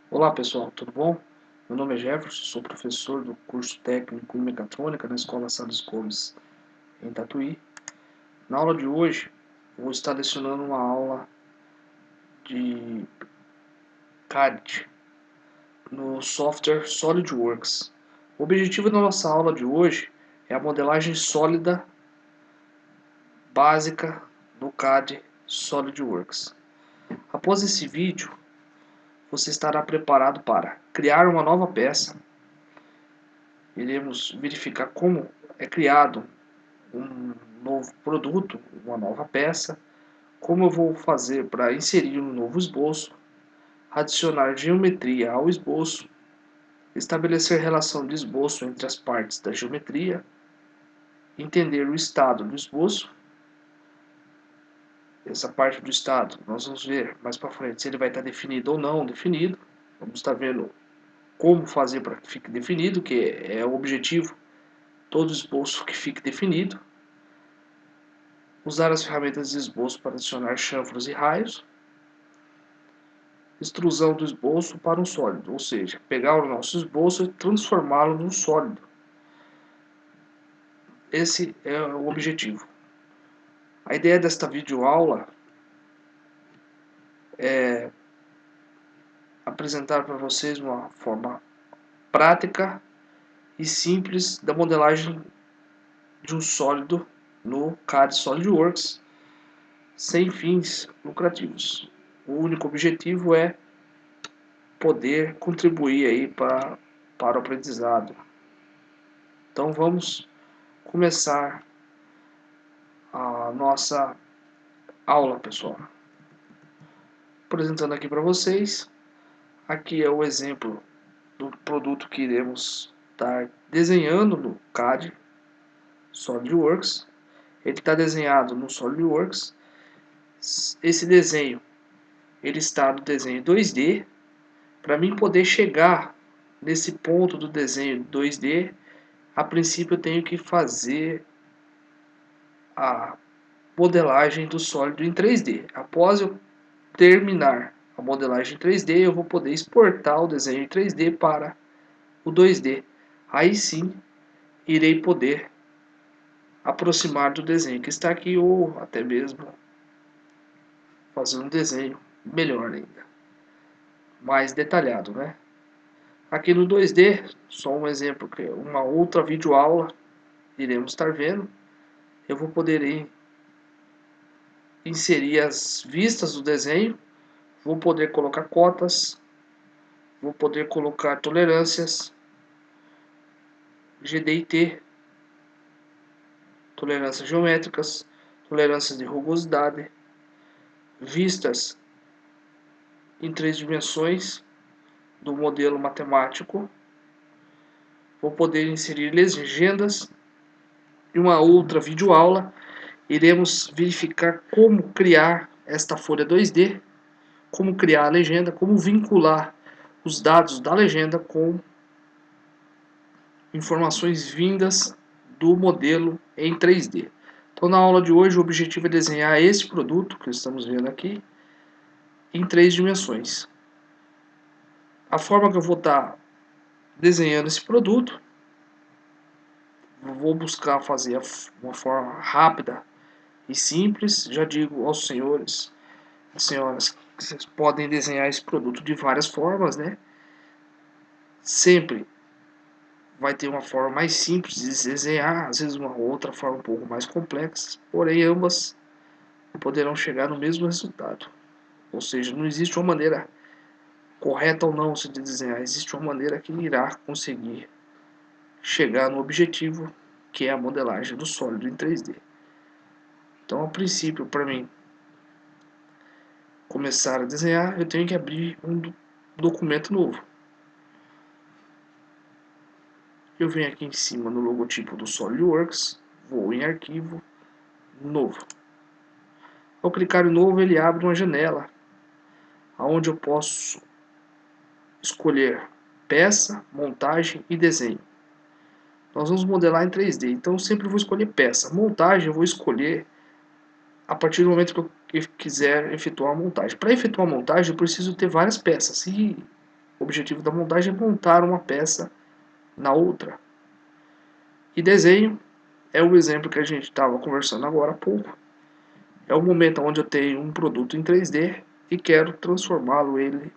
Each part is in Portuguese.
Olá pessoal, tudo bom? Meu nome é Jefferson, sou professor do curso técnico em mecatrônica na Escola Salles Gomes, em Tatuí. Na aula de hoje, vou estar lecionando uma aula de CAD no software SolidWorks. O objetivo da nossa aula de hoje é a modelagem sólida básica do CAD SolidWorks. Após esse vídeo, você estará preparado para criar uma nova peça. Iremos verificar como é criado um novo produto, uma nova peça, como eu vou fazer para inserir um novo esboço, adicionar geometria ao esboço, estabelecer relação de esboço entre as partes da geometria, entender o estado do esboço. Essa parte do estado nós vamos ver mais para frente se ele vai estar definido ou não definido. Vamos estar vendo como fazer para que fique definido, que é o objetivo, todo esboço que fique definido. Usar as ferramentas de esboço para adicionar chanfros e raios. Extrusão do esboço para um sólido, ou seja, pegar o nosso esboço e transformá-lo num sólido. Esse é o objetivo. A ideia desta videoaula é apresentar para vocês uma forma prática e simples da modelagem de um sólido no CAD SolidWorks, sem fins lucrativos. O único objetivo é poder contribuir aí para o aprendizado. Então vamos começar a nossa aula, pessoal. Apresentando aqui para vocês, aqui é o exemplo do produto que iremos estar desenhando no CAD SolidWorks. Ele está desenhado no SolidWorks. Esse desenho, ele está no desenho 2D. Para mim poder chegar nesse ponto do desenho 2D, a princípio eu tenho que fazer a modelagem do sólido em 3D. Após eu terminar a modelagem 3D, eu vou poder exportar o desenho em 3D para o 2D. Aí sim, irei poder aproximar do desenho que está aqui ou até mesmo fazer um desenho melhor ainda, mais detalhado, né? Aqui no 2D, só um exemplo, que é uma outra videoaula iremos estar vendo. Eu vou poder inserir as vistas do desenho, vou poder colocar cotas, vou poder colocar tolerâncias, GD&T, tolerâncias geométricas, tolerâncias de rugosidade, vistas em 3 dimensões do modelo matemático. Vou poder inserir legendas. Em uma outra videoaula, iremos verificar como criar esta folha 2D, como criar a legenda, como vincular os dados da legenda com informações vindas do modelo em 3D. Então, na aula de hoje, o objetivo é desenhar esse produto que estamos vendo aqui em 3 dimensões. A forma que eu vou estar desenhando esse produto, vou buscar fazer uma forma rápida e simples. Já digo aos senhores e senhoras que vocês podem desenhar esse produto de várias formas, né? Sempre vai ter uma forma mais simples de desenhar, às vezes uma outra forma um pouco mais complexa, porém ambas poderão chegar no mesmo resultado. Ou seja, não existe uma maneira correta ou não de desenhar, existe uma maneira que irá conseguir chegar no objetivo, que é a modelagem do sólido em 3D. Então, a princípio, para mim começar a desenhar, eu tenho que abrir um documento novo. Eu venho aqui em cima no logotipo do SolidWorks, vou em arquivo, novo. Ao clicar em novo, ele abre uma janela, onde eu posso escolher peça, montagem e desenho. Nós vamos modelar em 3D, então eu sempre vou escolher peça. Montagem eu vou escolher a partir do momento que eu quiser efetuar a montagem. Para efetuar a montagem eu preciso ter várias peças, e objetivo da montagem é montar uma peça na outra. E desenho é o exemplo que a gente estava conversando agora há pouco. É o momento onde eu tenho um produto em 3D e quero transformá-lo ele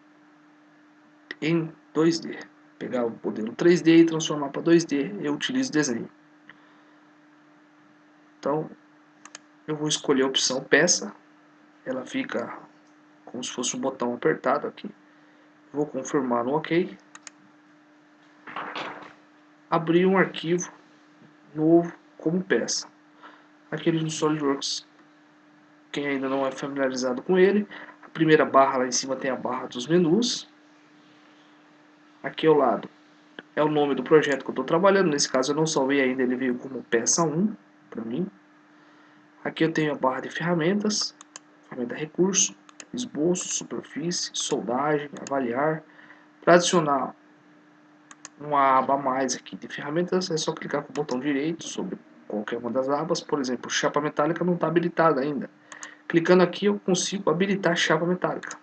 em 2D. Pegar o modelo 3D e transformar para 2D, eu utilizo desenho. Então, eu vou escolher a opção peça, ela fica como se fosse um botão apertado aqui. Vou confirmar no OK. Abrir um arquivo novo como peça. Aquele do SolidWorks, quem ainda não é familiarizado com ele, a primeira barra lá em cima tem a barra dos menus. Aqui ao lado é o nome do projeto que eu estou trabalhando. Nesse caso eu não salvei ainda, ele veio como peça 1 para mim. Aqui eu tenho a barra de ferramentas, ferramenta recurso, esboço, superfície, soldagem, avaliar. Para adicionar uma aba a mais aqui de ferramentas, é só clicar com o botão direito sobre qualquer uma das abas. Por exemplo, chapa metálica não está habilitada ainda. Clicando aqui eu consigo habilitar a chapa metálica.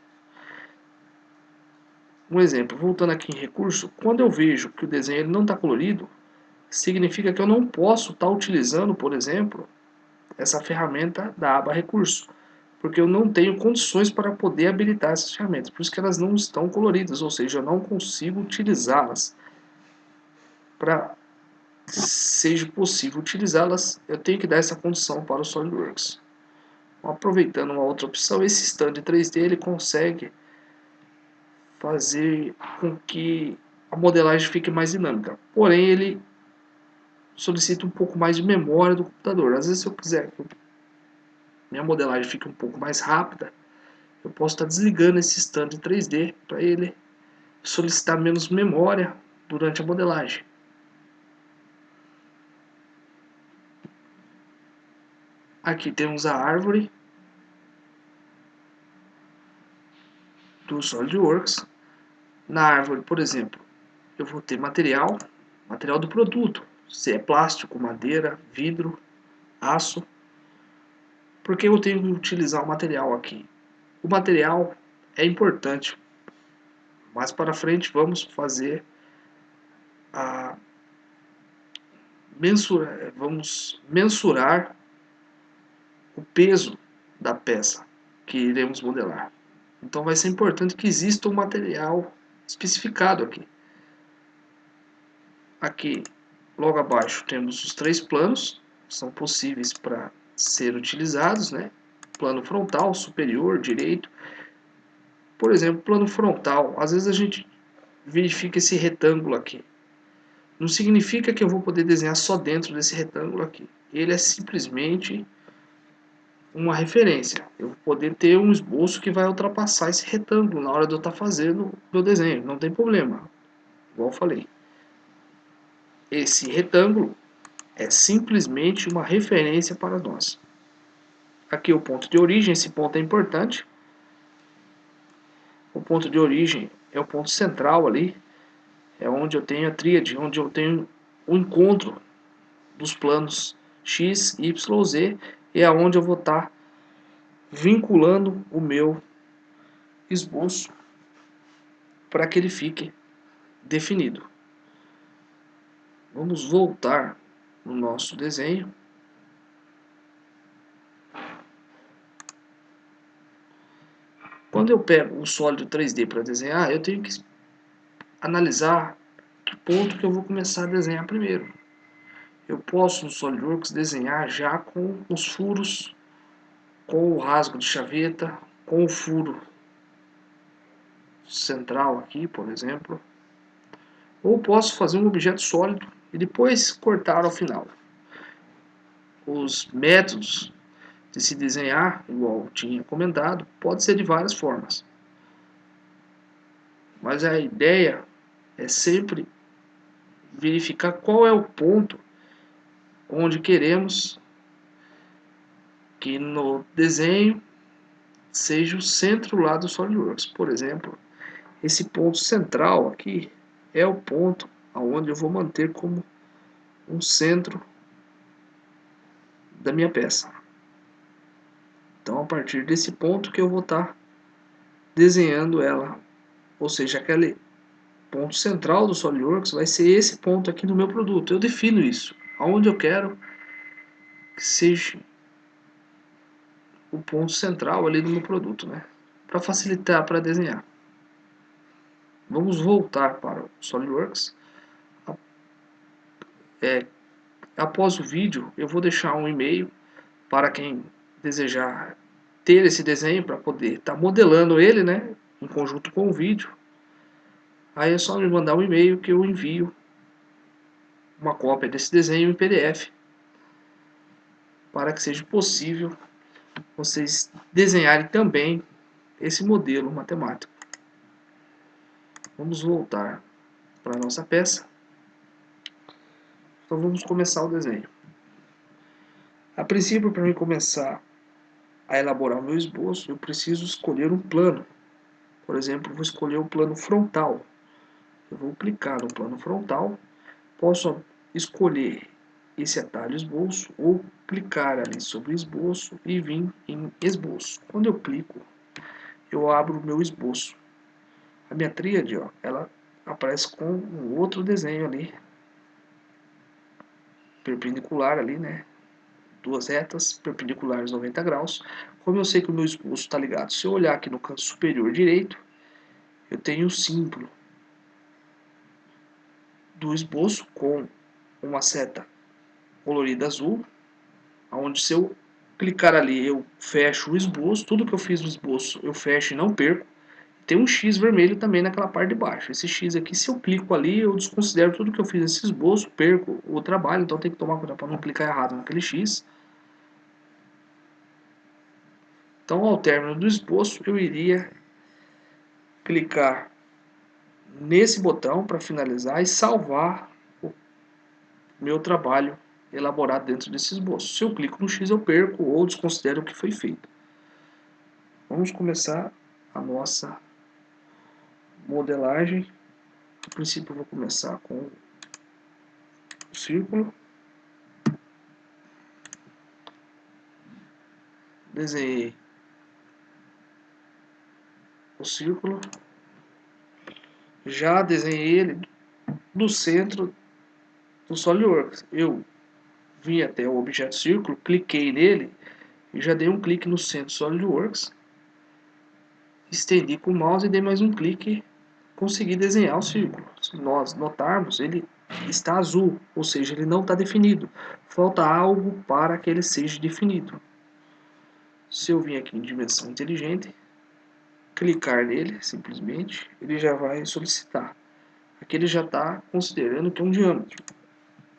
Um exemplo, voltando aqui em recurso, quando eu vejo que o desenho não está colorido, significa que eu não posso estar utilizando, por exemplo, essa ferramenta da aba recurso, porque eu não tenho condições para poder habilitar essas ferramentas, por isso que elas não estão coloridas, ou seja, eu não consigo utilizá-las. Para seja possível utilizá-las, eu tenho que dar essa condição para o SolidWorks. Aproveitando uma outra opção, esse stand 3D ele consegue fazer com que a modelagem fique mais dinâmica, porém ele solicita um pouco mais de memória do computador. Às vezes, se eu quiser que minha modelagem fique um pouco mais rápida, eu posso estar desligando esse stand 3D para ele solicitar menos memória durante a modelagem. Aqui temos a árvore do SolidWorks. Na árvore, por exemplo, eu vou ter material do produto, se é plástico, madeira, vidro, aço. Por que eu tenho que utilizar o material aqui? O material é importante. Mais para frente vamos fazer a vamos mensurar o peso da peça que iremos modelar. Então vai ser importante que exista um material especificado aqui. Aqui, logo abaixo, temos os 3 planos, são possíveis para ser utilizados, né? Plano frontal, superior, direito. Por exemplo, plano frontal, às vezes a gente verifica esse retângulo aqui. Não significa que eu vou poder desenhar só dentro desse retângulo aqui. Ele é simplesmente uma referência. Eu vou poder ter um esboço que vai ultrapassar esse retângulo na hora de eu estar fazendo meu desenho. Não tem problema, igual eu falei. Esse retângulo é simplesmente uma referência para nós. Aqui o ponto de origem, esse ponto é importante. O ponto de origem é o ponto central ali, é onde eu tenho a tríade, onde eu tenho o encontro dos planos X, Y, Z, e é onde eu vou estar vinculando o meu esboço para que ele fique definido. Vamos voltar no nosso desenho. Quando eu pego o sólido 3D para desenhar, eu tenho que analisar que ponto que eu vou começar a desenhar primeiro. Eu posso no SolidWorks desenhar já com os furos, com o rasgo de chaveta, com o furo central aqui, por exemplo. Ou posso fazer um objeto sólido e depois cortar ao final. Os métodos de se desenhar, igual eu tinha comentado, pode ser de várias formas. Mas a ideia é sempre verificar qual é o ponto onde queremos que no desenho seja o centro lá do SolidWorks. Por exemplo, esse ponto central aqui é o ponto onde eu vou manter como um centro da minha peça. Então, a partir desse ponto que eu vou estar desenhando ela, ou seja, aquele ponto central do SolidWorks vai ser esse ponto aqui no meu produto. Eu defino isso, aonde eu quero que seja o ponto central ali do meu produto, né? Para facilitar para desenhar. Vamos voltar para o SolidWorks. Após o vídeo, eu vou deixar um e-mail para quem desejar ter esse desenho para poder estar modelando ele, né, em conjunto com o vídeo. Aí é só me mandar um e-mail que eu envio uma cópia desse desenho em PDF para que seja possível vocês desenharem também esse modelo matemático. Vamos voltar para a nossa peça. Então vamos começar o desenho. A princípio, para mim começar a elaborar o meu esboço, eu preciso escolher um plano. Por exemplo, vou escolher o plano frontal. Eu vou clicar no plano frontal. Posso escolher esse atalho esboço ou clicar ali sobre esboço e vir em esboço. Quando eu clico, eu abro o meu esboço. A minha tríade, ó, ela aparece com um outro desenho ali, perpendicular ali, né? Duas retas perpendiculares 90 graus. Como eu sei que o meu esboço está ligado, se eu olhar aqui no canto superior direito, eu tenho o símbolo do esboço com uma seta colorida azul, onde se eu clicar ali eu fecho o esboço, tudo que eu fiz no esboço eu fecho e não perco. Tem um X vermelho também naquela parte de baixo. Esse X aqui, se eu clico ali, eu desconsidero tudo que eu fiz nesse esboço, perco o trabalho, então tem que tomar cuidado para não clicar errado naquele X. Então, ao término do esboço, eu iria clicar nesse botão para finalizar e salvar o meu trabalho elaborado dentro desse esboço. Se eu clico no X, eu perco ou desconsidero o que foi feito. Vamos começar a nossa modelagem. No princípio, eu vou começar com o círculo. Desenhei o círculo. Já desenhei ele no centro do SolidWorks. Eu vim até o objeto círculo, cliquei nele e já dei um clique no centro do SolidWorks. Estendi com o mouse e dei mais um clique, consegui desenhar o círculo. Se nós notarmos, ele está azul, ou seja, ele não está definido. Falta algo para que ele seja definido. Se eu vim aqui em dimensão inteligente, clicar nele, simplesmente, ele já vai solicitar. Aqui ele já está considerando que é um diâmetro.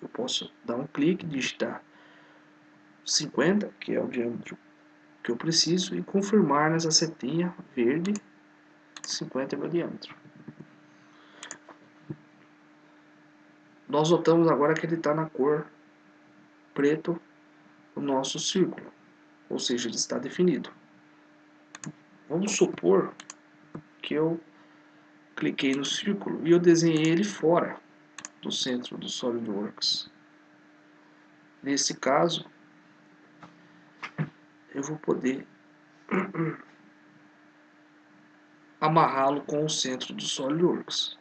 Eu posso dar um clique, digitar 50, que é o diâmetro que eu preciso, e confirmar nessa setinha verde, 50 é meu diâmetro. Nós notamos agora que ele está na cor preto, o nosso círculo, ou seja, ele está definido. Vamos supor que eu cliquei no círculo e eu desenhei ele fora do centro do SolidWorks. Nesse caso, eu vou poder amarrá-lo com o centro do SolidWorks.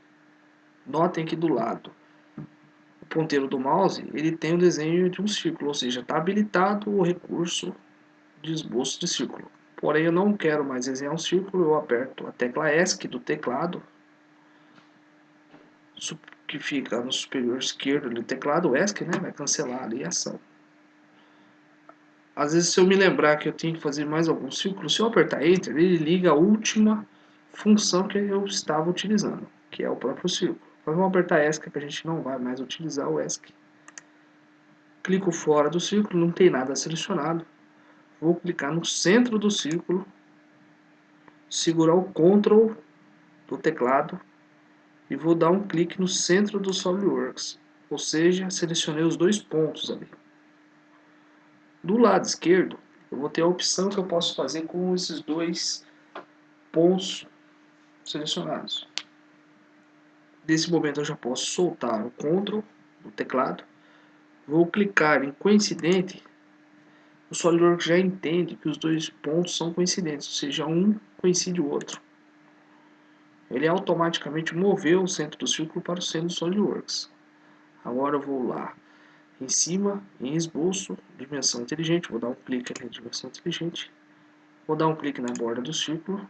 Notem que do lado o ponteiro do mouse ele tem o desenho de um círculo, ou seja, está habilitado o recurso de esboço de círculo. Porém, eu não quero mais desenhar um círculo, eu aperto a tecla ESC do teclado, que fica no superior esquerdo do teclado, o ESC, né, vai cancelar ali a ação. Às vezes, se eu me lembrar que eu tenho que fazer mais algum círculo, se eu apertar Enter, ele liga a última função que eu estava utilizando, que é o próprio círculo. Mas vamos apertar ESC, que a gente não vai mais utilizar o ESC. Clico fora do círculo, não tem nada selecionado. Vou clicar no centro do círculo, segurar o Ctrl do teclado e vou dar um clique no centro do SolidWorks, ou seja, selecionei os dois pontos ali. Do lado esquerdo, eu vou ter a opção que eu posso fazer com esses dois pontos selecionados. Nesse momento eu já posso soltar o Ctrl do teclado, vou clicar em coincidente. O SolidWorks já entende que os dois pontos são coincidentes, ou seja, um coincide o outro. ele automaticamente moveu o centro do círculo para o centro do SolidWorks. Agora eu vou lá em cima, em esboço, dimensão inteligente, vou dar um clique aqui em dimensão inteligente, vou dar um clique na borda do círculo,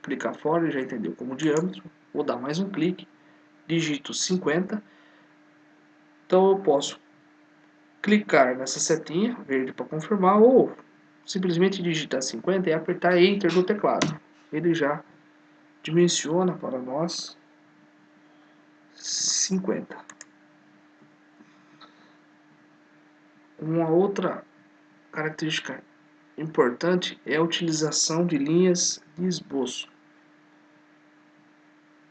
clicar fora, ele já entendeu como diâmetro, vou dar mais um clique, digito 50, então eu posso clicar nessa setinha verde para confirmar ou simplesmente digitar 50 e apertar Enter no teclado. Ele já dimensiona para nós 50. Uma outra característica importante é a utilização de linhas de esboço,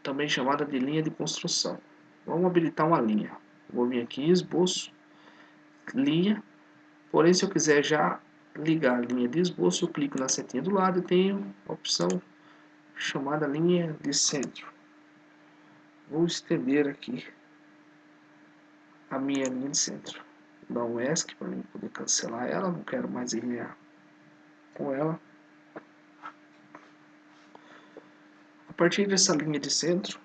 também chamada de linha de construção. Vamos habilitar uma linha. Vou vir aqui em esboço, linha, porém se eu quiser já ligar a linha de esboço, eu clico na setinha do lado e tenho a opção chamada linha de centro. Vou estender aqui a minha linha de centro. Vou dar um ESC para mim poder cancelar ela, não quero mais linear com ela. A partir dessa linha de centro,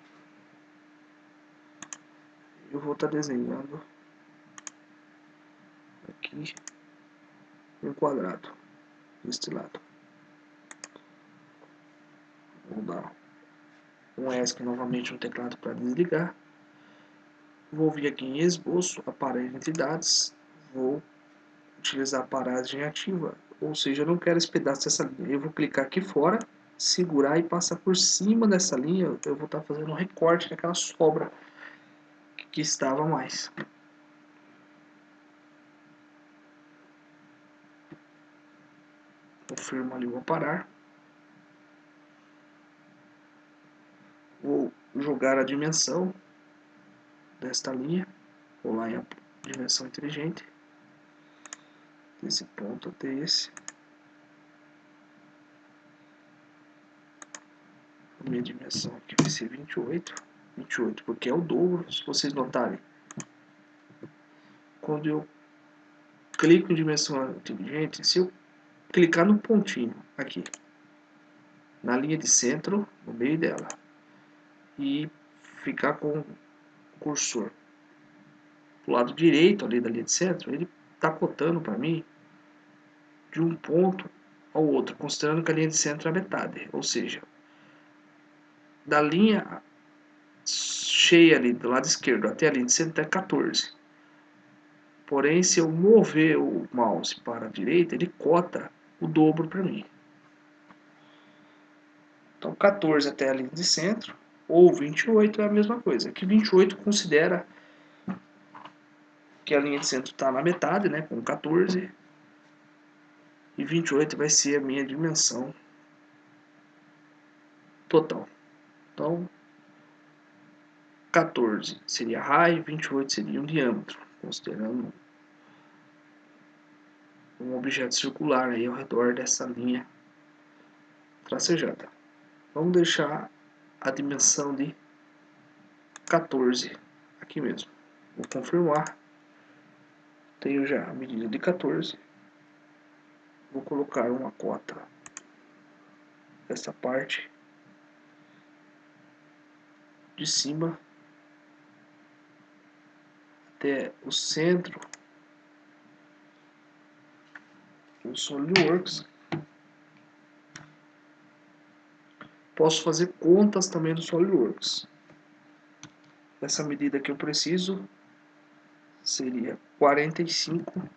eu vou estar desenhando aqui um quadrado deste lado. Vou dar um ESC novamente no teclado para desligar. Vou vir aqui em esboço, aparelho de entidades, vou utilizar a paragem ativa, ou seja, eu não quero esse pedaço dessa linha. Eu vou clicar aqui fora, segurar e passar por cima dessa linha, eu vou estar fazendo um recorte daquela sobra que estava a mais. Confirmo ali o parar. Vou jogar a dimensão desta linha. Vou lá em dimensão inteligente. Desse ponto até esse. A minha dimensão aqui vai ser 28. 28 porque é o dobro. Se vocês notarem, quando eu clico em dimensão inteligente, se eu clicar no pontinho aqui, na linha de centro, no meio dela, e ficar com o cursor do lado direito ali da linha de centro, ele está cotando para mim de um ponto ao outro, considerando que a linha de centro é a metade, ou seja, da linha cheia ali do lado esquerdo até a linha de centro é 14. Porém, se eu mover o mouse para a direita, ele cota o dobro para mim. Então, 14 até a linha de centro, ou 28 é a mesma coisa. Que 28 considera que a linha de centro está na metade, né, com 14. E 28 vai ser a minha dimensão total. Então, 14 seria raio, 28 seria um diâmetro, considerando um objeto circular aí ao redor dessa linha tracejada. Vamos deixar a dimensão de 14 aqui mesmo. Vou confirmar. Tenho já a medida de 14. Vou colocar uma cota dessa parte de cima até o centro do SolidWorks. Posso fazer contas também do SolidWorks. Essa medida que eu preciso seria 45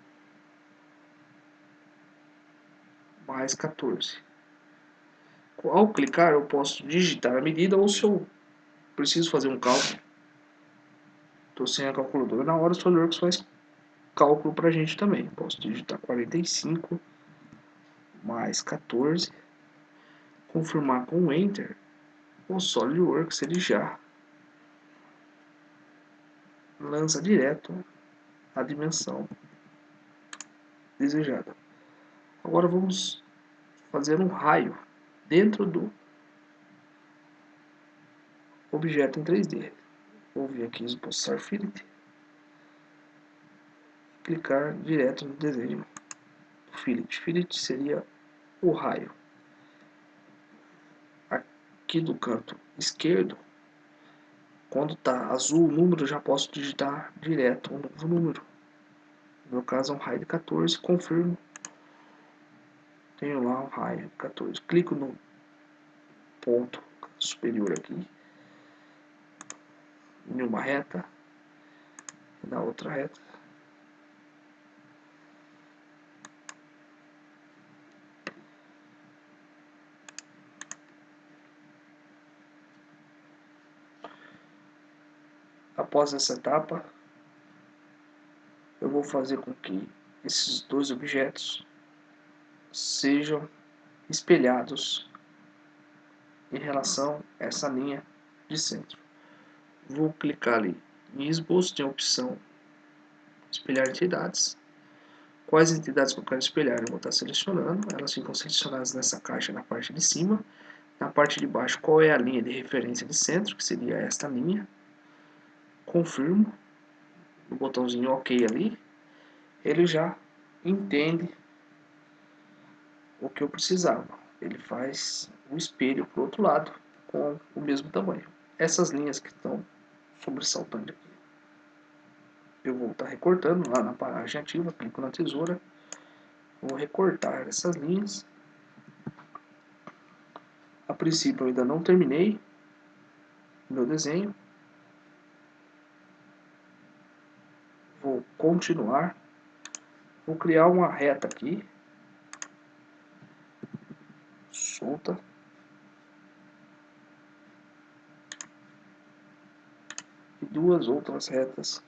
mais 14. Ao clicar eu posso digitar a medida, ou se eu preciso fazer um cálculo, estou sem a calculadora na hora, o SolidWorks faz cálculo para a gente também. Posso digitar 45 mais 14, confirmar com o Enter, o SolidWorks ele já lança direto a dimensão desejada. Agora vamos fazer um raio dentro do objeto em 3D. Vou vir aqui em Esboçar Fillet, clicar direto no desenho do Fillet. Fillet seria o raio. aqui do canto esquerdo, quando está azul o número, eu já posso digitar direto um novo número. No meu caso é um raio de 14, confirmo. Tenho lá um raio de 14. Clico no ponto superior aqui, em uma reta, e na outra reta. Após essa etapa, eu vou fazer com que esses dois objetos sejam espelhados em relação a essa linha de centro. Vou clicar ali em esboço, tem a opção espelhar entidades. Quais entidades que eu quero espelhar? Eu vou estar selecionando, elas ficam selecionadas nessa caixa na parte de cima. Na parte de baixo, qual é a linha de referência de centro, que seria esta linha. Confirmo, o botãozinho OK ali, ele já entende o que eu precisava. Ele faz o espelho para o outro lado com o mesmo tamanho. Essas linhas que estão sobressaltando aqui, eu vou estar recortando lá na paragem ativa, clico na tesoura, vou recortar essas linhas. A princípio eu ainda não terminei o meu desenho, vou continuar, vou criar uma reta aqui, solta, e duas outras retas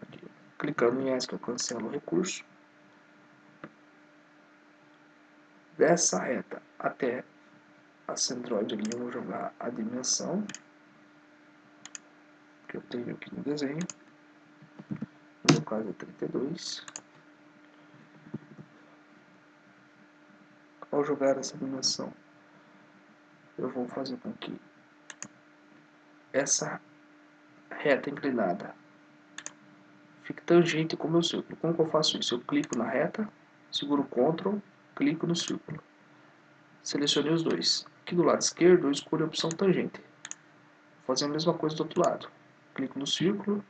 aqui. Clicando em ESC eu cancelo o recurso. Dessa reta até a centroide ali eu vou jogar a dimensão que eu tenho aqui no desenho, no meu caso é 32. Ao jogar essa dimensão, eu vou fazer com que essa reta inclinada fique tangente com o meu círculo. Como que eu faço isso? Eu clico na reta, seguro o Ctrl, clico no círculo. Selecionei os dois. Aqui do lado esquerdo eu escolho a opção tangente. Vou fazer a mesma coisa do outro lado. Clico no círculo,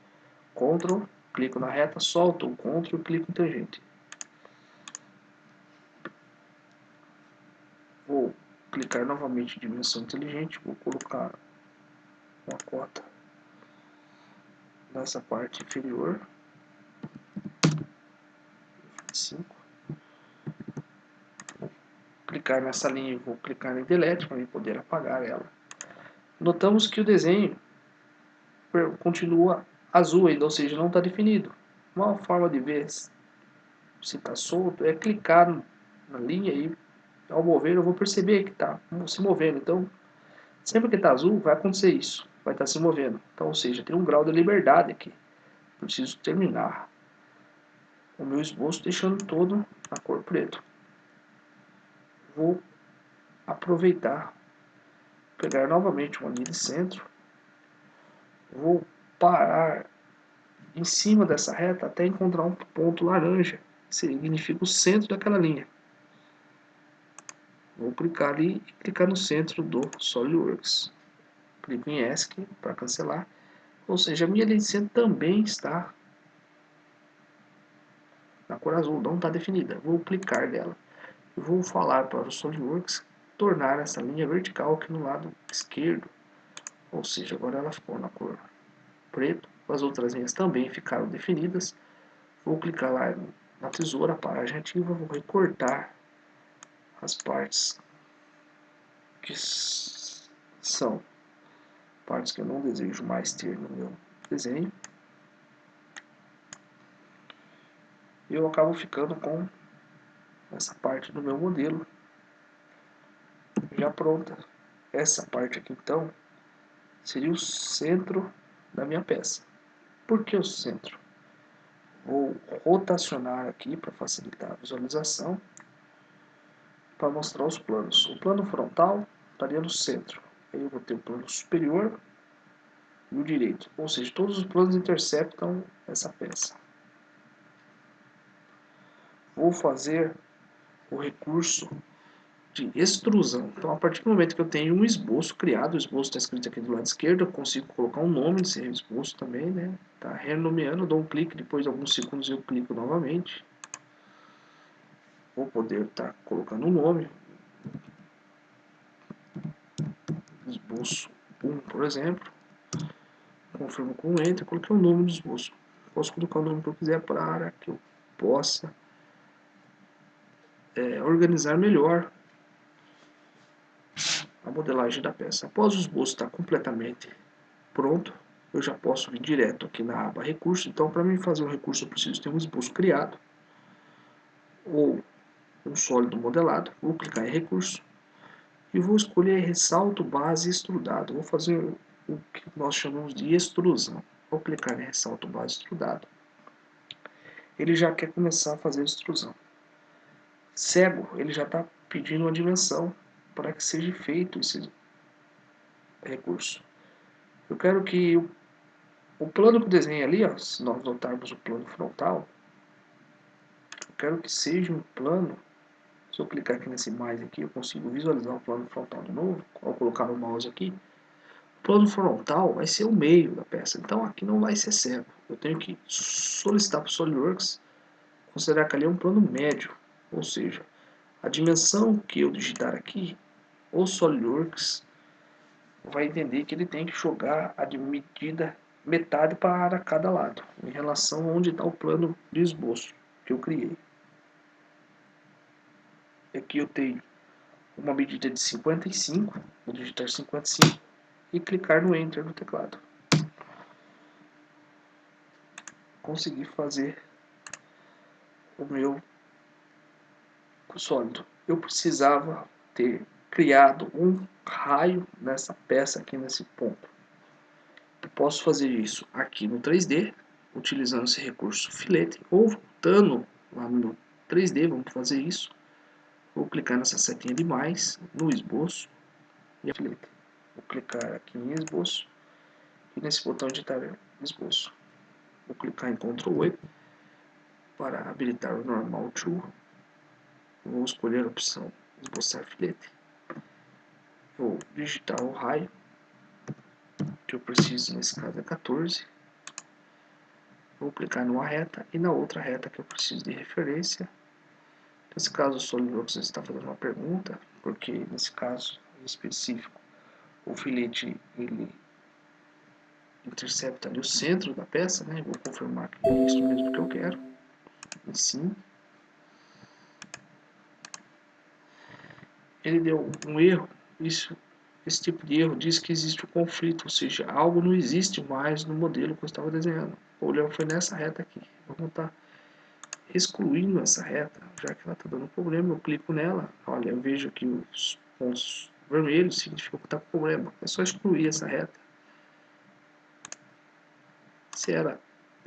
Ctrl, clico na reta, solto o Ctrl e clico em tangente. Vou clicar novamente em dimensão inteligente, vou colocar uma cota nessa parte inferior, 25. Vou clicar nessa linha e vou clicar em Delete para poder apagar ela. Notamos que o desenho continua azul ainda, ou seja, não está definido. Uma forma de ver se está solto é clicar na linha e ao mover eu vou perceber que está se movendo. Então, sempre que está azul vai acontecer isso, vai estar se movendo. Então, ou seja, tem um grau de liberdade aqui. Eu preciso terminar o meu esboço deixando todo na cor preto. Vou aproveitar, pegar novamente uma linha de centro, vou parar em cima dessa reta até encontrar um ponto laranja, que significa o centro daquela linha. Vou clicar ali e clicar no centro do SolidWorks. Clico em ESC para cancelar. Ou seja, a minha linha de centro também está na cor azul, não está definida. Vou clicar nela. Vou falar para o SolidWorks tornar essa linha vertical aqui no lado esquerdo. Ou seja, agora ela ficou na cor preto. As outras linhas também ficaram definidas. Vou clicar lá na tesoura, paragem ativa, vou recortar as partes que são partes que eu não desejo mais ter no meu desenho. E eu acabo ficando com essa parte do meu modelo já pronta. Essa parte aqui então seria o centro da minha peça. Por que o centro? Vou rotacionar aqui para facilitar a visualização, para mostrar os planos. O plano frontal estaria no centro. Aí eu vou ter o plano superior e o direito. Ou seja, todos os planos interceptam essa peça. vou fazer o recurso de extrusão. Então, a partir do momento que eu tenho um esboço criado, o esboço está escrito aqui do lado esquerdo, eu consigo colocar um nome nesse esboço também, né? Tá renomeando, dou um clique, depois de alguns segundos eu clico novamente. Vou poder estar colocando um nome. Esboço 1, por exemplo. Confirmo com Enter, coloquei o nome do esboço. Posso colocar o nome que eu quiser para que eu possa organizar melhor a modelagem da peça. Após o esboço estar completamente pronto, eu já posso vir direto aqui na aba recurso. Então, para mim fazer um recurso, eu preciso ter um esboço criado ou um sólido modelado. Vou clicar em recurso e vou escolher ressalto base extrudado. Vou fazer o que nós chamamos de extrusão. Vou clicar em ressalto base extrudado. Ele já quer começar a fazer a extrusão. Cego, ele já está pedindo uma dimensão para que seja feito esse recurso. Eu quero que o plano que eu desenhei ali, ó, se nós notarmos o plano frontal, eu quero que seja um plano. Se eu clicar aqui nesse mais aqui, eu consigo visualizar o plano frontal de novo. Ao colocar o mouse aqui, o plano frontal vai ser o meio da peça. Então aqui não vai ser cego. Eu tenho que solicitar para o SolidWorks considerar que ali é um plano médio, ou seja, a dimensão que eu digitar aqui, o SolidWorks vai entender que ele tem que jogar a medida metade para cada lado, em relação a onde está o plano de esboço que eu criei. Aqui eu tenho uma medida de 55, vou digitar 55 e clicar no Enter no teclado. Consegui fazer o meu sólido. Eu precisava ter criado um raio nessa peça aqui nesse ponto. Eu posso fazer isso aqui no 3D, utilizando esse recurso filete, ou voltando lá no 3D, vamos fazer isso. Vou clicar nessa setinha de mais, no esboço, e a filete. Vou clicar aqui em esboço, e nesse botão editar esboço. Vou clicar em Ctrl E para habilitar o Normal Tool. Vou escolher a opção esboçar filete. Vou digitar o raio que eu preciso, nesse caso é 14. Vou clicar numa reta e na outra reta que eu preciso de referência. Nesse caso o SolidWorks está fazendo uma pergunta, porque nesse caso em específico o filete ele intercepta ali o centro da peça, né? Vou confirmar que é isso mesmo que eu quero. E sim. Ele deu um erro. Esse tipo de erro diz que existe um conflito, ou seja, algo não existe mais no modelo que eu estava desenhando. O problema foi nessa reta aqui. Vamos estar excluindo essa reta, já que ela está dando problema. Eu clico nela, olha, eu vejo aqui os pontos vermelhos, significa que está com problema. É só excluir essa reta. Se era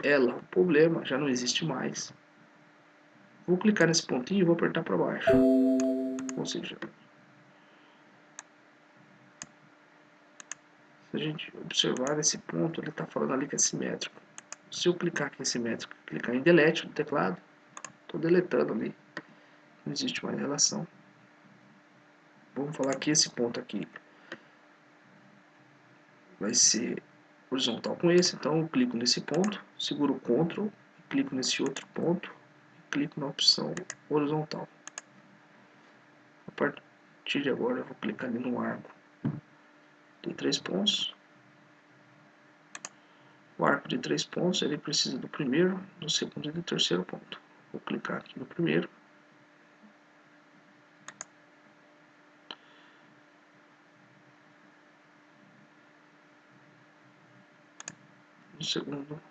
ela o problema, já não existe mais. Vou clicar nesse pontinho e vou apertar para baixo. Ou seja, se a gente observar nesse ponto, ele está falando ali que é simétrico. Se eu clicar aqui em simétrico, clicar em delete no teclado, estou deletando ali. Não existe mais relação. Vamos falar que esse ponto aqui vai ser horizontal com esse, então eu clico nesse ponto, seguro o Ctrl, clico nesse outro ponto, e clico na opção horizontal. A partir de agora eu vou clicar ali no arco de 3 pontos. O arco de 3 pontos ele precisa do primeiro, do segundo e do terceiro ponto. Vou clicar aqui no primeiro. No segundo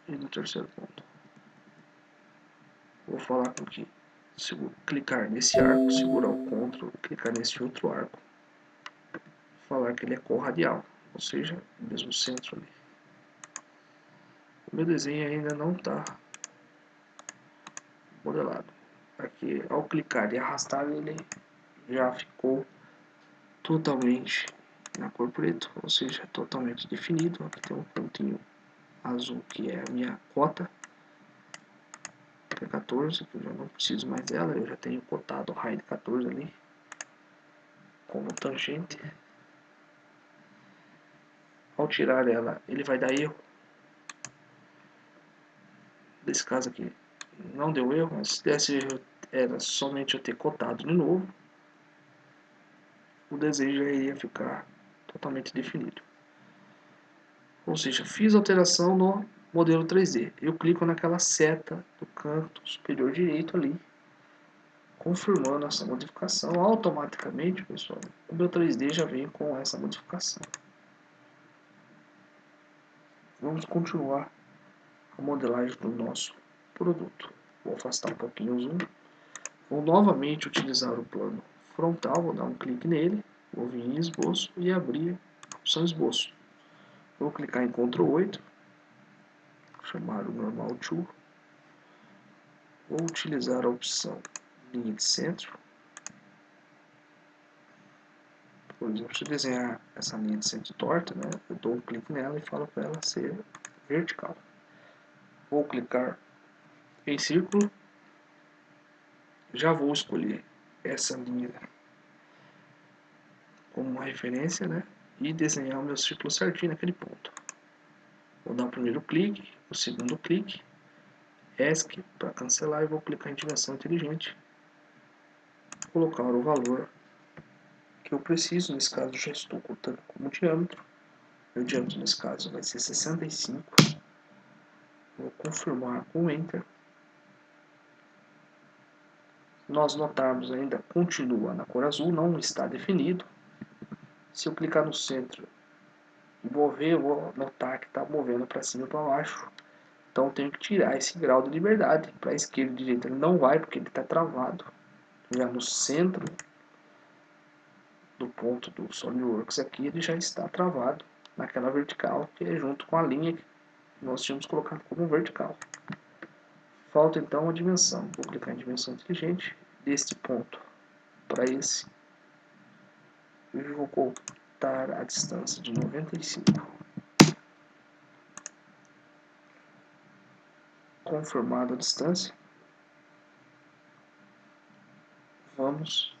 e no terceiro ponto. Vou falar com que clicar nesse arco, segurar o Ctrl e clicar nesse outro arco. Falar que ele é corradial, ou seja, o mesmo centro ali. O meu desenho ainda não está modelado. Aqui, ao clicar e arrastar, ele já ficou totalmente na cor preto, ou seja, totalmente definido. Aqui tem um pontinho azul que é a minha cota. que é 14, que eu já não preciso mais dela, eu já tenho cotado o raio de 14 ali como tangente. Ao tirar ela, ele vai dar erro. Nesse caso aqui não deu erro, mas se desse erro era somente eu ter cotado de novo, o desenho já iria ficar totalmente definido. Ou seja, fiz alteração no modelo 3D. Eu clico naquela seta do canto superior direito ali, confirmando essa modificação. Automaticamente, pessoal, o meu 3D já vem com essa modificação. Vamos continuar a modelagem do nosso produto. Vou afastar um pouquinho o zoom. Vou novamente utilizar o plano frontal, vou dar um clique nele, vou vir em esboço e abrir a opção esboço. Vou clicar em Ctrl 8, chamar o Normal Tool. Vou utilizar a opção linha de centro. Por exemplo, se eu desenhar essa linha de centro torta, né, eu dou um clique nela e falo para ela ser vertical. Vou clicar em círculo. Já vou escolher essa linha como uma referência, né, e desenhar o meu círculo certinho naquele ponto. Vou dar o primeiro clique, o segundo clique, ESC para cancelar e vou clicar em dimensão inteligente. Colocar o valor que eu preciso, nesse caso já estou cortando como diâmetro. Meu diâmetro nesse caso vai ser 65. Vou confirmar com Enter. Nós notarmos ainda continua na cor azul, não está definido. Se eu clicar no centro e mover, eu vou notar que está movendo para cima e para baixo. Então eu tenho que tirar esse grau de liberdade. Para a esquerda e direita ele não vai, porque ele está travado. Já no centro do ponto do SolidWorks aqui, ele já está travado naquela vertical, que é junto com a linha que nós tínhamos colocado como vertical. Falta então a dimensão. Vou clicar em dimensão inteligente, deste ponto para esse. E vou cortar a distância de 95. Confirmada a distância, vamos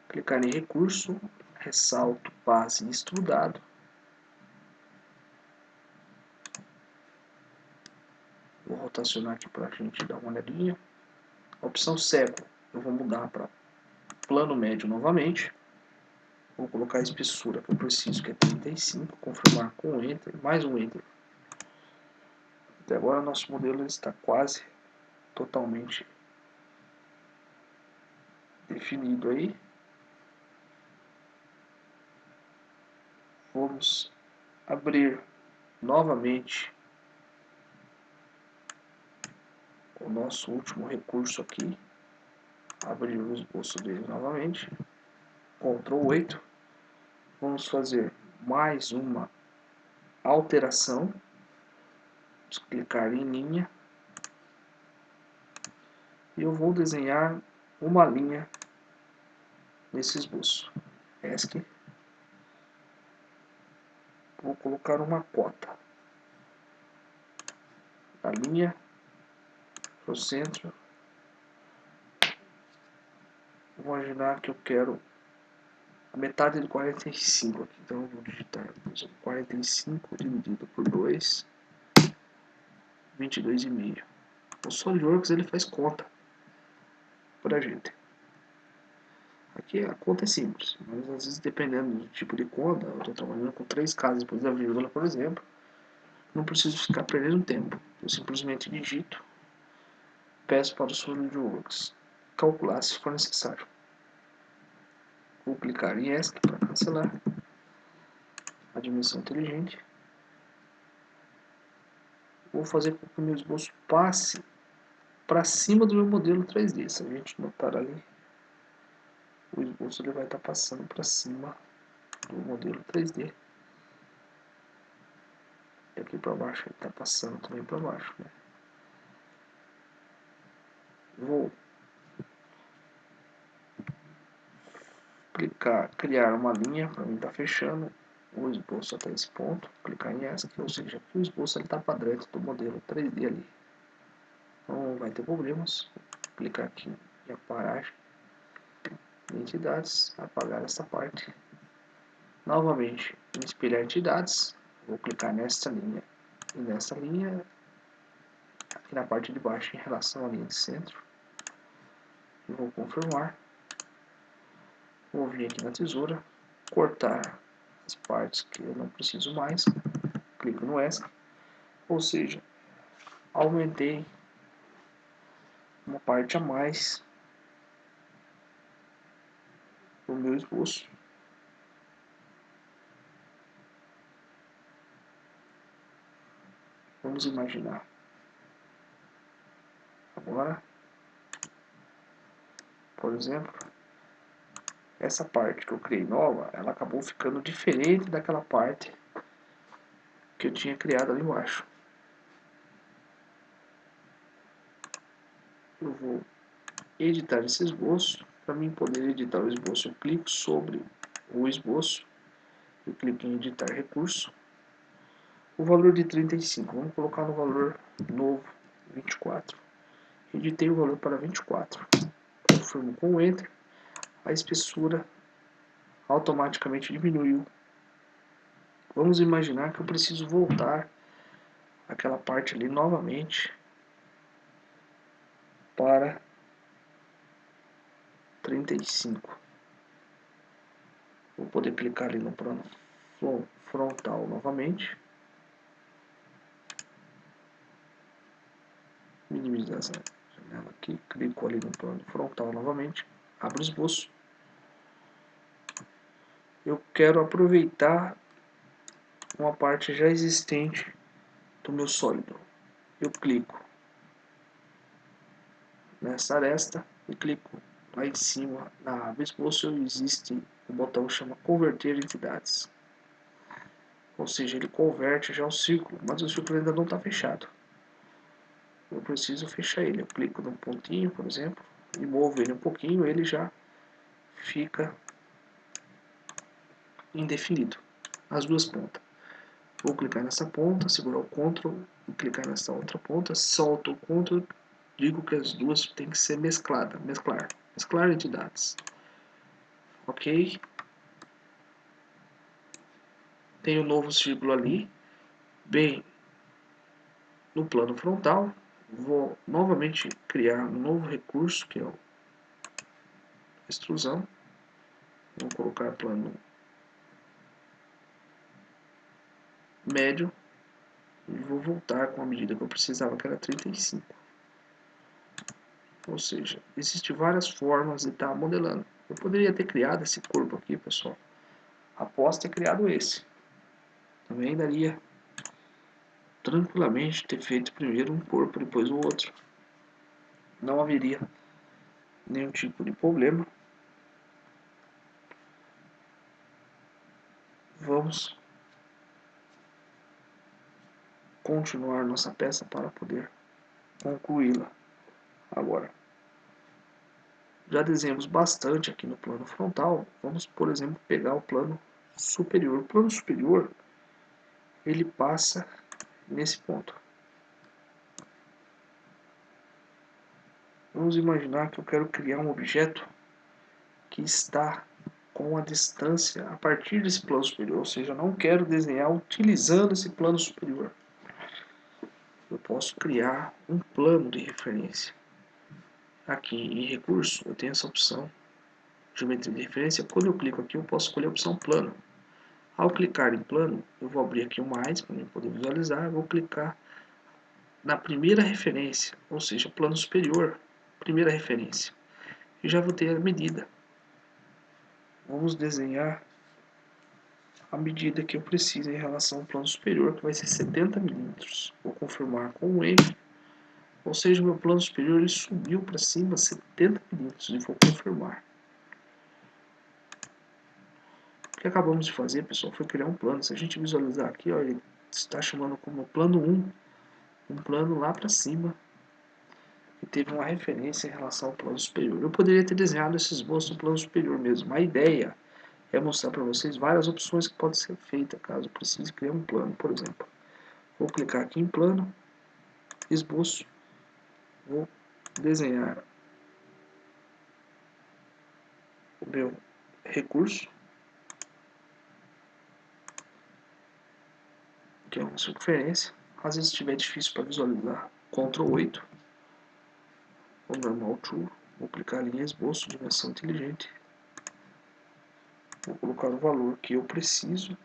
clicar em recurso, ressalto, base extrudado. Vou rotacionar aqui para a gente dar uma olhadinha. A opção cego eu vou mudar para plano médio novamente. Vou colocar a espessura que eu preciso, que é 35, confirmar com Enter, mais um Enter. Até agora nosso modelo está quase totalmente definido aí. Vamos abrir novamente o nosso último recurso aqui. Abrir o esboço dele novamente. Ctrl 8. Vamos fazer mais uma alteração. Vamos clicar em linha. E eu vou desenhar uma linha nesse esboço. ESC. Vou colocar uma cota da linha para o centro. Vou imaginar que eu quero a metade de 45 aqui. Então eu vou digitar 45 dividido por 2, 22,5. O SolidWorks ele faz conta para a gente. Aqui a conta é simples, mas às vezes dependendo do tipo de conta, eu estou trabalhando com 3 casas depois da vírgula, por exemplo, não preciso ficar perdendo tempo. Eu simplesmente digito, peço para o SolidWorks calcular se for necessário. Vou clicar em ESC para cancelar a dimensão inteligente. Vou fazer com que o meu esboço passe para cima do meu modelo 3D. Se a gente notar ali, o esboço ele vai estar passando para cima do modelo 3D. E aqui para baixo ele está passando também para baixo, né? Vou clicar, criar uma linha para mim estar fechando o esboço até esse ponto. Clicar em ESC, ou seja, aqui o esboço está para dentro do modelo 3D ali. não vai ter problemas. Vou clicar aqui em apagar entidades, apagar essa parte. Novamente, em espelhar entidades, vou clicar nesta linha e nessa linha, aqui na parte de baixo em relação à linha de centro. E vou confirmar. Vou vir aqui na tesoura, cortar as partes que eu não preciso mais, clico no ESC, ou seja, aumentei uma parte a mais do meu esboço. Vamos imaginar agora, por exemplo, essa parte que eu criei nova, ela acabou ficando diferente daquela parte que eu tinha criado ali embaixo. Eu vou editar esse esboço. Para mim poder editar o esboço, eu clico sobre o esboço, eu clico em editar recurso. O valor de 35, vamos colocar no valor novo, 24. Editei o valor para 24. Confirmo com o Enter. A espessura automaticamente diminuiu. Vamos imaginar que eu preciso voltar aquela parte ali novamente para 35. Vou poder clicar ali no plano frontal novamente. Minimizar essa janela aqui. Clico ali no plano frontal novamente. Abro o esboço. Eu quero aproveitar uma parte já existente do meu sólido. Eu clico nessa aresta e clico lá em cima na aba esboço. Existe um botão que chama converter entidades, ou seja, ele converte já o círculo, mas o círculo ainda não está fechado. Eu preciso fechar ele. Eu clico no pontinho, por exemplo, e movo ele um pouquinho, ele já fica indefinido as duas pontas. Vou clicar nessa ponta, segurar o Ctrl e clicar nessa outra ponta, solto o Ctrl, digo que as duas têm que ser mescladas, mesclar entidades. Ok. Tem um novo círculo ali, bem no plano frontal. Vou novamente criar um novo recurso, que é o extrusão. Vou colocar plano médio e vou voltar com a medida que eu precisava, que era 35. Ou seja, existem várias formas de estar modelando. Eu poderia ter criado esse corpo aqui, pessoal, após ter criado esse. Também daria tranquilamente ter feito primeiro um corpo, depois o outro. Não haveria nenhum tipo de problema. Vamos continuar nossa peça para poder concluí-la. Agora, já desenhamos bastante aqui no plano frontal. Vamos, por exemplo, pegar o plano superior. O plano superior, ele passa nesse ponto. Vamos imaginar que eu quero criar um objeto que está com a distância a partir desse plano superior, ou seja, eu não quero desenhar utilizando esse plano superior. Eu posso criar um plano de referência. Aqui em recurso eu tenho essa opção, geometria de referência. Quando eu clico aqui eu posso escolher a opção plano. Ao clicar em plano, eu vou abrir aqui o mais para poder visualizar. Eu vou clicar na primeira referência, ou seja, plano superior, primeira referência. E já vou ter a medida. Vamos desenhar a medida que eu preciso em relação ao plano superior, que vai ser 70 milímetros. Vou confirmar com o M, ou seja, o meu plano superior ele subiu para cima 70 milímetros e vou confirmar. O que acabamos de fazer, pessoal, foi criar um plano. Se a gente visualizar aqui, ó, ele está chamando como plano 1, um plano lá para cima, que teve uma referência em relação ao plano superior. Eu poderia ter desenhado esse esboço no plano superior mesmo. A ideia é mostrar para vocês várias opções que podem ser feitas caso precise criar um plano, por exemplo. Vou clicar aqui em plano, esboço, Vou desenhar o meu recurso, que é uma circunferência. Às vezes estiver difícil para visualizar, Ctrl 8, o normal tool, vou clicar em esboço, dimensão inteligente, vou colocar o valor que eu preciso,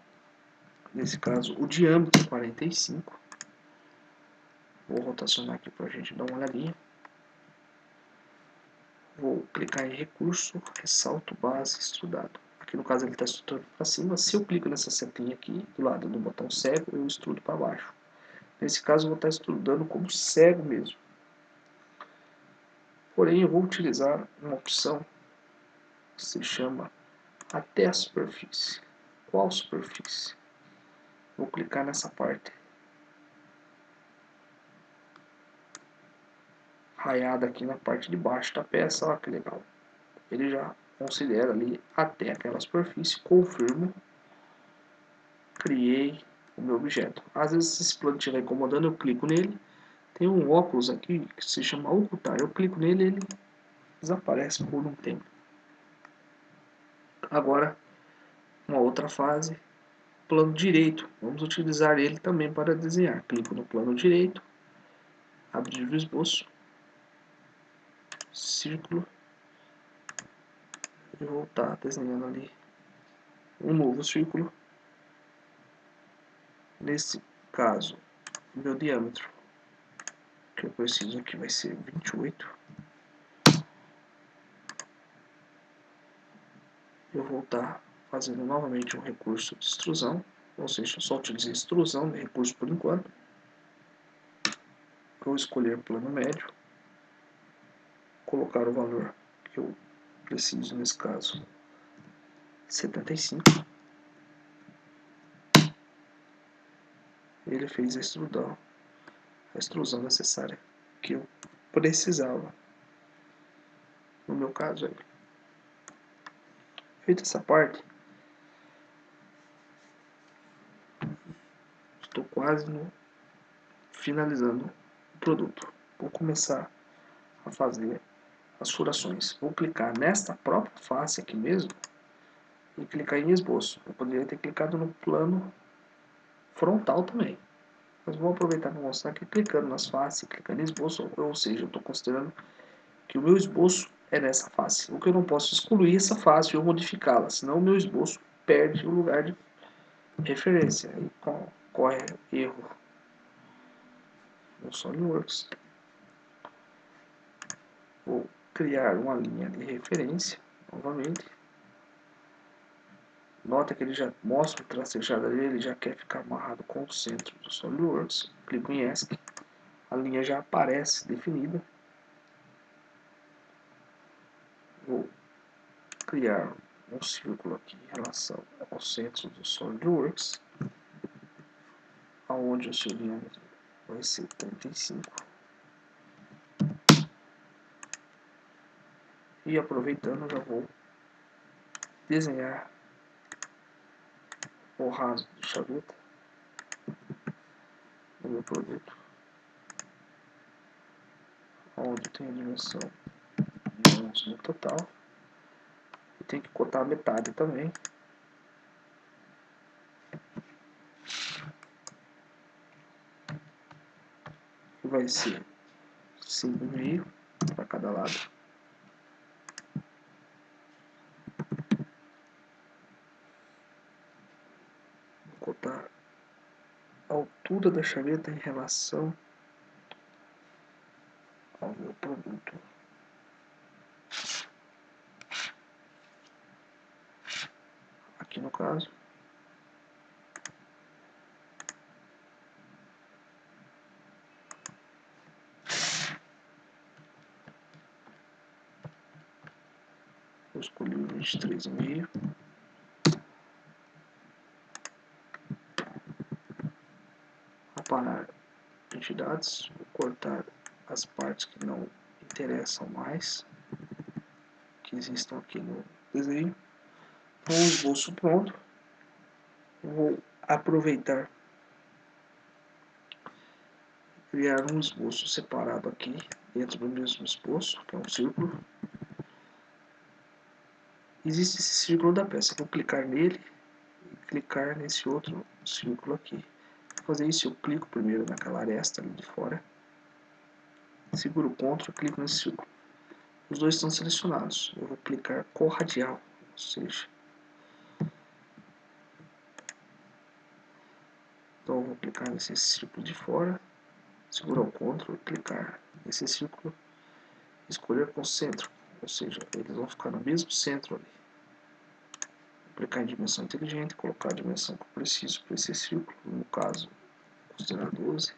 nesse caso o diâmetro 45, vou rotacionar aqui para a gente dar uma olhadinha, vou clicar em recurso, ressalto base extrudado. Aqui no caso ele está extrudando para cima, se eu clico nessa setinha aqui, do lado do botão cego, eu extrudo para baixo. Nesse caso eu vou estar extrudando como cego mesmo. Porém eu vou utilizar uma opção que se chama até a superfície. Qual superfície? Vou clicar nessa parte raiada aqui na parte de baixo da peça. Olha que legal. Ele já considera ali até aquela superfície. Confirmo. Criei o meu objeto. Às vezes se esse plano estiver incomodando, eu clico nele. Tem um óculos aqui que se chama ocultar. Eu clico nele e ele desaparece por um tempo. Agora, uma outra fase, plano direito. Vamos utilizar ele também para desenhar. Clico no plano direito, abrir o esboço, círculo, e vou estar desenhando ali um novo círculo. Nesse caso, o meu diâmetro que eu preciso aqui vai ser 28. Eu vou estar fazendo novamente um recurso de extrusão, ou seja, eu só utilizei extrusão de recurso por enquanto. Vou escolher plano médio, colocar o valor que eu preciso, nesse caso 75. Ele fez a extrusão necessária que eu precisava, no meu caso aí. Feita essa parte, estou quase finalizando o produto. Vou começar a fazer as furações. Vou clicar nesta própria face aqui mesmo e clicar em esboço. Eu poderia ter clicado no plano frontal também, mas vou aproveitar para mostrar que clicando nas faces, clicando em esboço, ou seja, eu estou considerando que o meu esboço é nessa face. O que eu não posso excluir essa face ou modificá-la, senão o meu esboço perde o lugar de referência. Aí corre erro no SolidWorks. Vou criar uma linha de referência novamente. Nota que ele já mostra o tracejado ali, ele já quer ficar amarrado com o centro do SolidWorks. Clico em ESC, a linha já aparece definida. Vou criar um círculo aqui em relação ao centro do SolidWorks, aonde o seu diâmetro vai ser 35. E aproveitando, já vou desenhar o rasgo de chaveta no meu produto, onde tem a dimensão de 11 no total. E tem que cortar a metade também. Que vai ser 5,5 para cada lado. Vou cortar a altura da chaveta em relação ao meu produto. Aqui no caso, eu escolhi o 23,5. Aparar entidades, vou cortar as partes que não interessam mais, que existam aqui no desenho. Com o esboço pronto, vou aproveitar criar um esboço separado aqui dentro do mesmo esboço, que é um círculo. Existe esse círculo da peça. Vou clicar nele e clicar nesse outro círculo aqui. Para fazer isso, eu clico primeiro naquela aresta ali de fora, seguro o Ctrl e clico nesse círculo. Os dois estão selecionados. Eu vou clicar corradial, ou seja, então eu vou clicar nesse círculo de fora, segurar o Ctrl e clicar nesse círculo, escolher concêntrico, ou seja, eles vão ficar no mesmo centro ali. Vou clicar em dimensão inteligente, colocar a dimensão que eu preciso para esse círculo, no caso, considerar 12.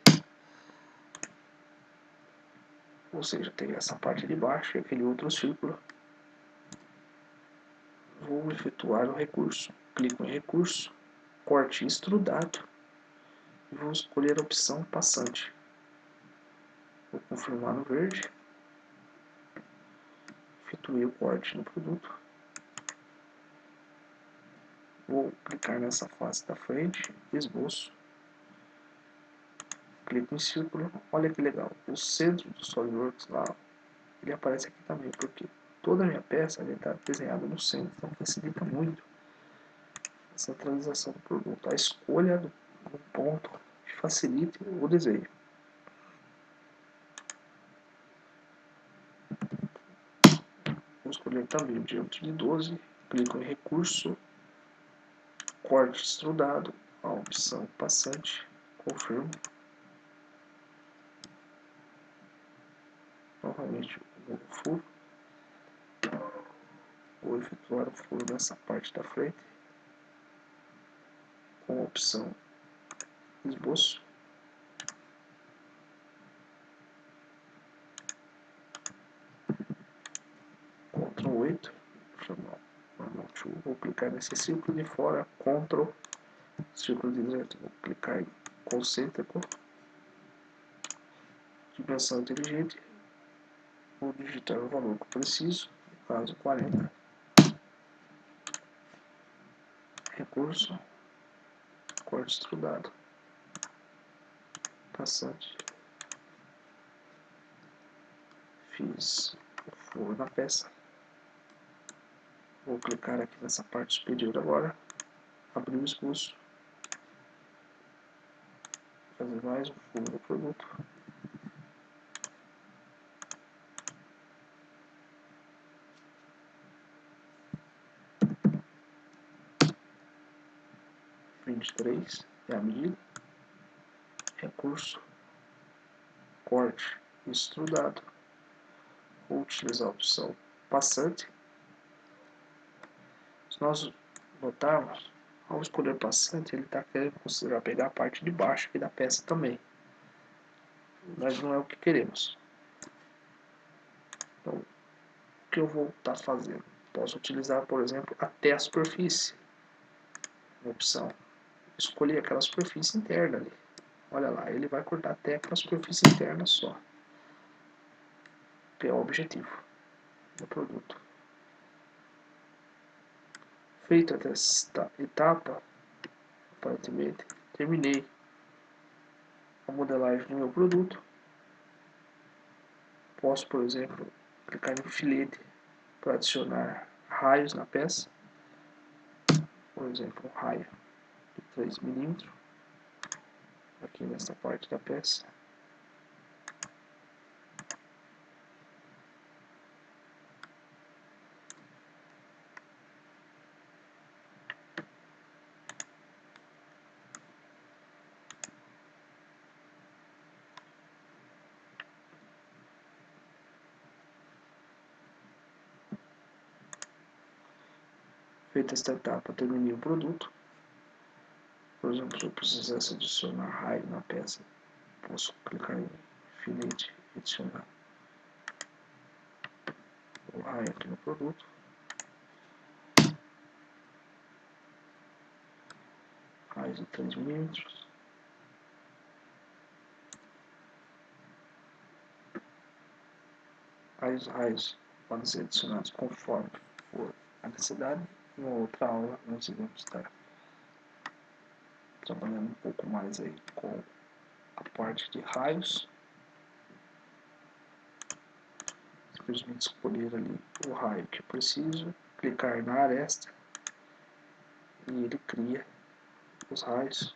Ou seja, tem essa parte de baixo e aquele outro círculo. Vou efetuar o recurso. Clico em recurso, corte extrudado e vou escolher a opção passante. Vou confirmar no verde. Efetuei o corte no produto. Vou clicar nessa face da frente, esboço. Clico em círculo. Olha que legal. O centro do SolidWorks lá, ele aparece aqui também, porque toda a minha peça está desenhada no centro, então facilita muito a centralização do produto, a escolha do ponto que facilite o desenho. Vou escolher também o diâmetro de 12, clico em recurso, corte extrudado, a opção passante, confirmo. Novamente o furo. Vou efetuar o furo nessa parte da frente, com a opção esboço. Ctrl 8, vou clicar nesse círculo de fora, Ctrl, círculo de dentro, vou clicar em concêntrico, dimensão inteligente, vou digitar o valor que eu preciso, no caso 40, recurso, corte extrudado, passante, fiz o furo na peça, vou clicar aqui nessa parte superior agora, abrir o esboço, fazer mais um furo no produto, é a medida, recurso, corte extrudado, vou utilizar a opção passante. Se nós notarmos, ao escolher passante, ele está querendo considerar pegar a parte de baixo aqui da peça também, mas não é o que queremos. Então, o que eu vou estar fazendo? Posso utilizar, por exemplo, até a superfície. Opção, escolher aquela superfície interna ali. Olha lá, ele vai cortar até aquela superfície interna só, que é o objetivo do produto. Feita esta etapa, aparentemente, terminei a modelagem do meu produto. Posso, por exemplo, clicar em filete para adicionar raios na peça. Por exemplo, um raio de 3 mm aqui nessa parte da peça. Feita esta etapa, terminei o produto. Por exemplo, se eu precisasse adicionar raio na peça, posso clicar em filete e adicionar o raio aqui no produto. Raios de 3 mm. Os raios podem ser adicionados conforme for a necessidade. Em outra aula nós iremos estar trabalhando um pouco mais aí com a parte de raios. simplesmente escolher ali o raio que eu preciso, clicar na aresta e ele cria os raios.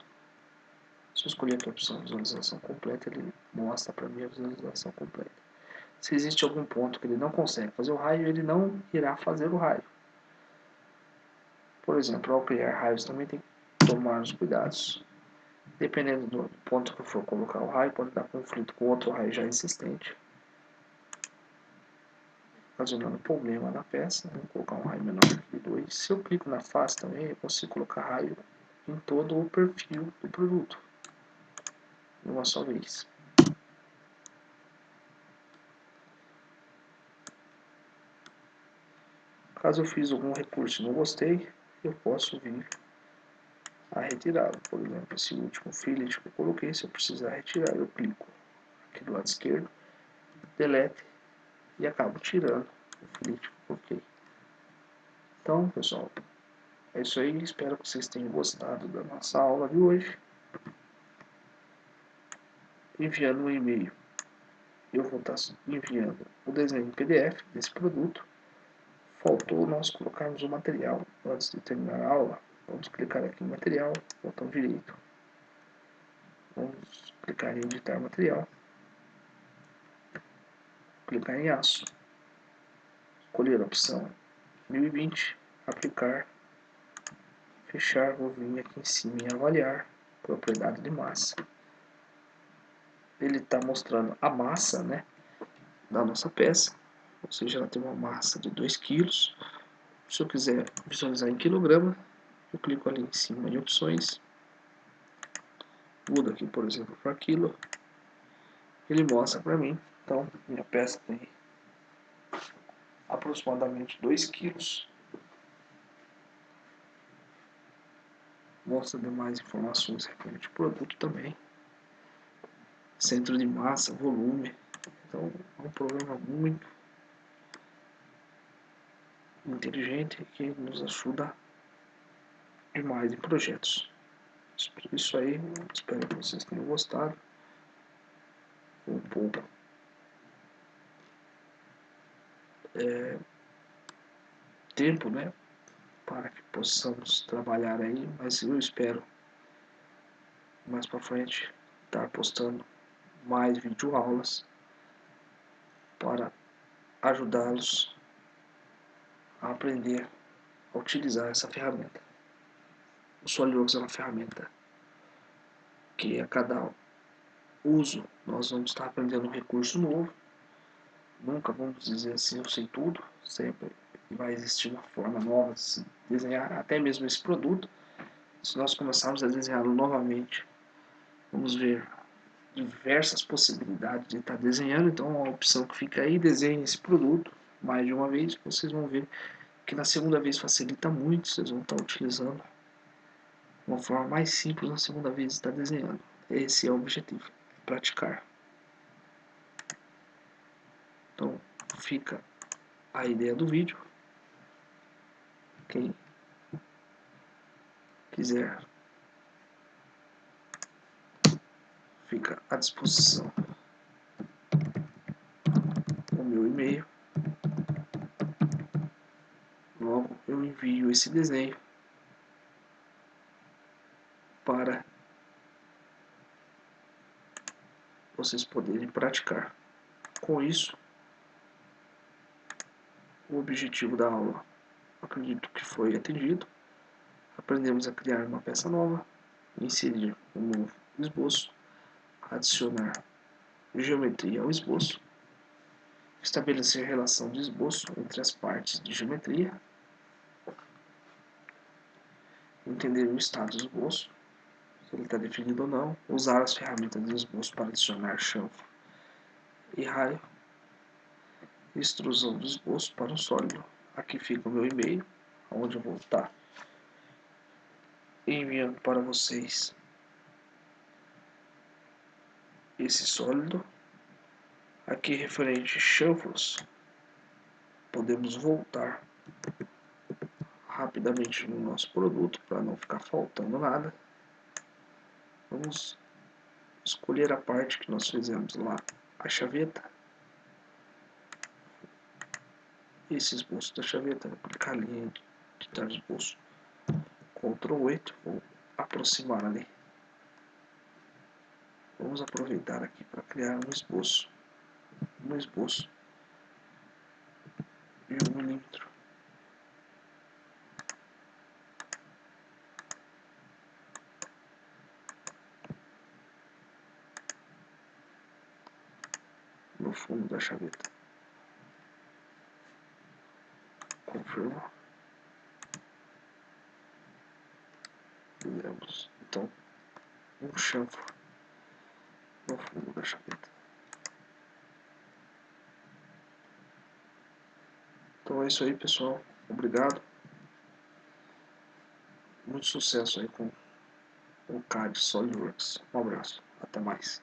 Se eu escolher aqui a opção visualização completa, ele mostra para mim a visualização completa. Se existe algum ponto que ele não consegue fazer o raio, ele não irá fazer o raio. Por exemplo, ao criar raios também tem que tomar os cuidados. Dependendo do ponto que eu for colocar o raio, pode dar conflito com outro raio já existente, ocasionando problema na peça. Vou colocar um raio menor que 2. Se eu clico na face também, eu consigo colocar raio em todo o perfil do produto, de uma só vez. Caso eu fiz algum recurso e não gostei, eu posso vir a retirá-lo. Por exemplo, esse último fillet que eu coloquei, se eu precisar retirar, eu clico aqui do lado esquerdo, delete, e acabo tirando o fillet que eu coloquei. Então, pessoal, é isso aí. Espero que vocês tenham gostado da nossa aula de hoje. Enviando um e-mail, eu vou estar enviando o desenho em PDF desse produto. Faltou nós colocarmos o material antes de terminar a aula. Vamos clicar aqui em material, botão direito. Vamos clicar em editar material. Clicar em aço. Escolher a opção 1020, aplicar, fechar. Vou vir aqui em cima em avaliar, propriedade de massa. Ele está mostrando a massa, né, da nossa peça, ou seja, ela tem uma massa de 2 kg. Se eu quiser visualizar em quilograma, eu clico ali em cima em opções, mudo aqui, por exemplo, para quilo, ele mostra para mim. Então, minha peça tem aproximadamente 2 kg. Mostra demais informações referente ao produto também, centro de massa, volume. Então, é um programa muito inteligente que nos ajuda demais em projetos. Isso aí, espero que vocês tenham gostado. Um pouco tempo, né, para que possamos trabalhar aí, mas eu espero mais para frente estar postando mais videoaulas para ajudá-los a aprender a utilizar essa ferramenta. O SolidWorks é uma ferramenta que a cada uso nós vamos estar aprendendo um recurso novo. Nunca vamos dizer assim, eu sei tudo. Sempre vai existir uma forma nova de se desenhar, até mesmo esse produto. Se nós começarmos a desenhá-lo novamente, vamos ver diversas possibilidades de estar desenhando. Então a opção que fica aí, desenhe esse produto mais de uma vez. Vocês vão ver que na segunda vez facilita muito. Vocês vão estar utilizando uma forma mais simples na segunda vez de estar desenhando. Esse é o objetivo, praticar. Então fica a ideia do vídeo. Quem quiser, fica à disposição o meu e-mail. Logo eu envio esse desenho para vocês poderem praticar. Com isso, o objetivo da aula, acredito que foi atendido. Aprendemos a criar uma peça nova, inserir um novo esboço, adicionar geometria ao esboço, estabelecer relação de esboço entre as partes de geometria, entender o estado do esboço, se ele está definido ou não, usar as ferramentas de esboço para adicionar chanfro e raio, extrusão do esboço para um sólido. Aqui fica o meu e-mail, onde eu vou estar enviando para vocês esse sólido. Aqui referente chanfros, podemos voltar rapidamente no nosso produto para não ficar faltando nada. Vamos escolher a parte que nós fizemos lá, a chaveta. esse esboço da chaveta, vou clicar a linha de trás do esboço, Ctrl 8, vou aproximar ali. Vamos aproveitar aqui para criar um esboço de 1 mm. No fundo da chaveta. Confirmo. Fizemos então um chanfro no fundo da chaveta. Então é isso aí, pessoal. Obrigado. Muito sucesso aí com o CAD SolidWorks. Um abraço. Até mais.